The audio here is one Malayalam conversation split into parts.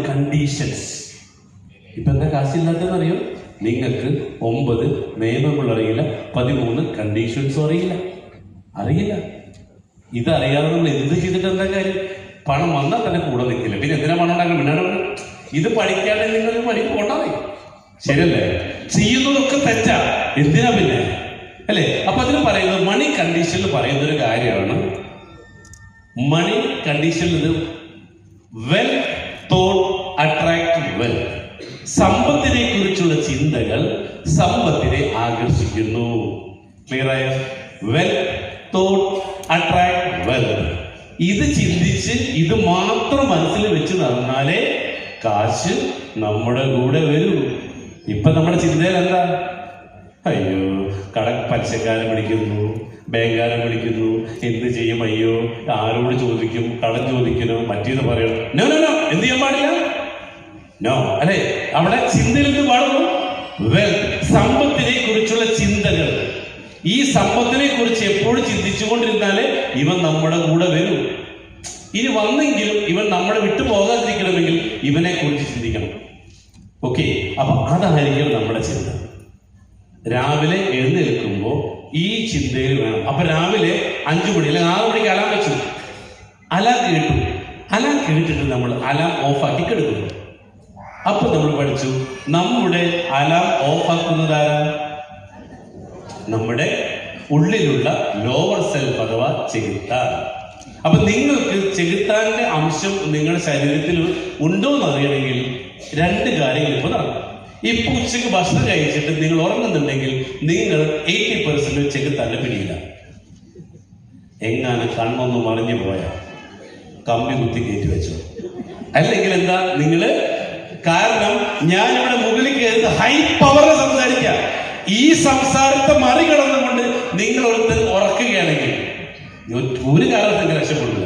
കണ്ടീഷൻസ്. ഇപ്പൊ എന്താ കാശില്ലാത്തതെന്ന് അറിയോ? നിങ്ങൾക്ക് 9 നിയമങ്ങൾ അറിയില്ല, 13 കണ്ടീഷൻസും അറിയില്ല. ഇതറിയാതെ നമ്മൾ എന്ത് ചെയ്തിട്ട് എന്താ കാര്യം? പണം വന്നാൽ തന്നെ കൂടെ നിൽക്കില്ല. പിന്നെ എന്തിനാ പണം ഉണ്ടാക്കണം? പിന്നാണ് ഇത് പഠിക്കാതെ നിങ്ങൾ പഠിപ്പ് കൊണ്ടാതെ ശരിയല്ലേ? ചെയ്യുന്നതൊക്കെ തെറ്റാ, എന്തിനാ പിന്നെ അല്ലേ? അപ്പൊ അതിന് പറയുന്നത് മണി കണ്ടീഷനിൽ പറയുന്ന ഒരു കാര്യമാണ്. മണി കണ്ടീഷനിൽ വെൽ തോട്ട് അട്രാക്ട് വെൽ. സമ്പത്തിനെ കുറിച്ചുള്ള ചിന്തകൾ സമ്പത്തിനെ ആകർഷിക്കുന്നു. ക്ലിയറായ? Wealth thought attract wealth. ഇത് ചിന്തിച്ച് ഇത് മാത്രം മനസ്സിൽ വെച്ച് നടന്നാലേ കാശ് നമ്മുടെ കൂടെ വരൂ. ഇപ്പൊ നമ്മുടെ ചിന്തയിൽ എന്താ? അയ്യോ, പലിശക്കാരൻ വിളിക്കുന്നു, ബാങ്കുകാരൻ വിളിക്കുന്നു, എന്ത് ചെയ്യും? അയ്യോ, ആരോട് ചോദിക്കും? കടം ചോദിക്കണോ? മറ്റേത് പറയണം. നോ നോ നോ, എന്ത് ചെയ്യാൻ പാടില്ല? നോ അല്ലെ? അവിടെ ചിന്തയിൽ എന്ത് പാടുന്നു? സമ്പത്തിനെ കുറിച്ചുള്ള ചിന്തകൾ. ഈ സമ്പത്തിനെ കുറിച്ച് എപ്പോഴും ചിന്തിച്ചുകൊണ്ടിരുന്നാലേ ഇവൻ നമ്മുടെ കൂടെ വരൂ. ഇനി വന്നെങ്കിലും ഇവൻ നമ്മളെ വിട്ടു പോകാതിരിക്കണമെങ്കിൽ ഇവനെ കുറിച്ച് ചിന്തിക്കണം. ഓക്കെ, അപ്പൊ അതായിരിക്കും നമ്മുടെ ചിന്ത. രാവിലെ എഴുന്നേൽക്കുമ്പോൾ ഈ ചിന്തയിൽ വേണം. അപ്പൊ രാവിലെ 5 മണി അല്ലെങ്കിൽ 6 മണിക്ക് അലാം വെച്ചു, അലാം കേട്ടു. അലാം കേട്ടിട്ട് നമ്മൾ അലാം ഓഫാക്കി കിടക്കുന്നു. അപ്പൊ നമ്മൾ പഠിച്ചു, നമ്മുടെ അലാം ഓഫാക്കുന്നതാരാ? നമ്മുടെ ഉള്ളിലുള്ള ലോവർ സെൽഫ് അഥവാ ചെകുത്താൻ. അപ്പൊ നിങ്ങൾക്ക് ചെകുത്താന്റെ അംശം നിങ്ങളുടെ ശരീരത്തിൽ ഉണ്ടോ എന്ന് അറിയണമെങ്കിൽ 2 കാര്യങ്ങൾ ഇപ്പൊ നടക്കും. ഇപ്പൊ ഉച്ചയ്ക്ക് ഭക്ഷണം കഴിച്ചിട്ട് നിങ്ങൾ ഉറങ്ങുന്നുണ്ടെങ്കിൽ നിങ്ങൾ 80% ചെകുത്താന്റെ പിടിയില്ല. എങ്ങാനും കണ്ണൊന്ന് മറിഞ്ഞു പോയാ കമ്പി കുത്തി കയറ്റി വെച്ചു. അല്ലെങ്കിൽ എന്താ നിങ്ങള്? കാരണം ഞാനിവിടെ മുകളിൽ കയറുന്നത് ഹൈ പവറിൽ സംസാരിക്കാം. ഈ സംസാരത്തെ മറികടന്നുകൊണ്ട് നിങ്ങൾ ഒരുത്തർ ഉറക്കുകയാണെങ്കിൽ ഒരു കാലത്ത് രക്ഷപ്പെടില്ല.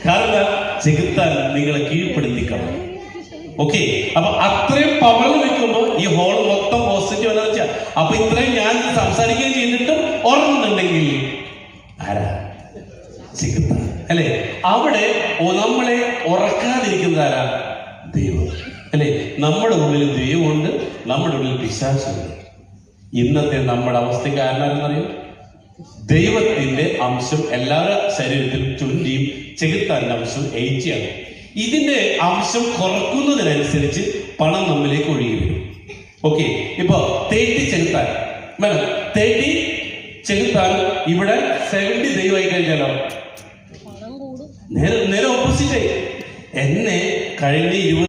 കാരണം ചെകുത്താൻ നിങ്ങളെ കീഴ്പ്പെടുത്തിക്കണം. ഓക്കെ, അപ്പൊ അത്രയും പവറിൽ വെക്കുമ്പോൾ ഈ ഹോൾ മൊത്തം പോസിറ്റീവ് എനർജിയാ. അപ്പൊ ഇത്രയും ഞാൻ സംസാരിക്കുകയും ചെയ്തിട്ടും ഉറങ്ങുന്നുണ്ടെങ്കിൽ ആരാ? ചെകുത്താൻ അല്ലെ? അവിടെ നമ്മളെ ഉറക്കാതിരിക്കുന്നത് ആരാ? ദൈവം അല്ലെ? നമ്മുടെ ഉള്ളിൽ ദൈവമുണ്ട്, നമ്മുടെ ഉള്ളിൽ പിശാചുണ്ട്. ഇന്നത്തെ നമ്മുടെ അവസ്ഥയ്ക്ക് ആരെന്നറിയും? ദൈവത്തിന്റെ അംശം എല്ലാവരുടെ ശരീരത്തിലും 20, ചെകുത്താന്റെ അംശം 80 ആണ്. ഇതിന്റെ അംശം കുറക്കുന്നതിനനുസരിച്ച് പണം നമ്മിലേക്ക് ഒഴുകി വരും. ഓക്കെ, ഇപ്പൊ 30 ചെകുത്താൻ മേഡം, 30 ചെകുത്താൻ ഇവിടെ 70 ദൈവമായി കഴിഞ്ഞാലോ നേരെ ഓപ്പോസിറ്റ്. എന്നെ കഴിഞ്ഞ 20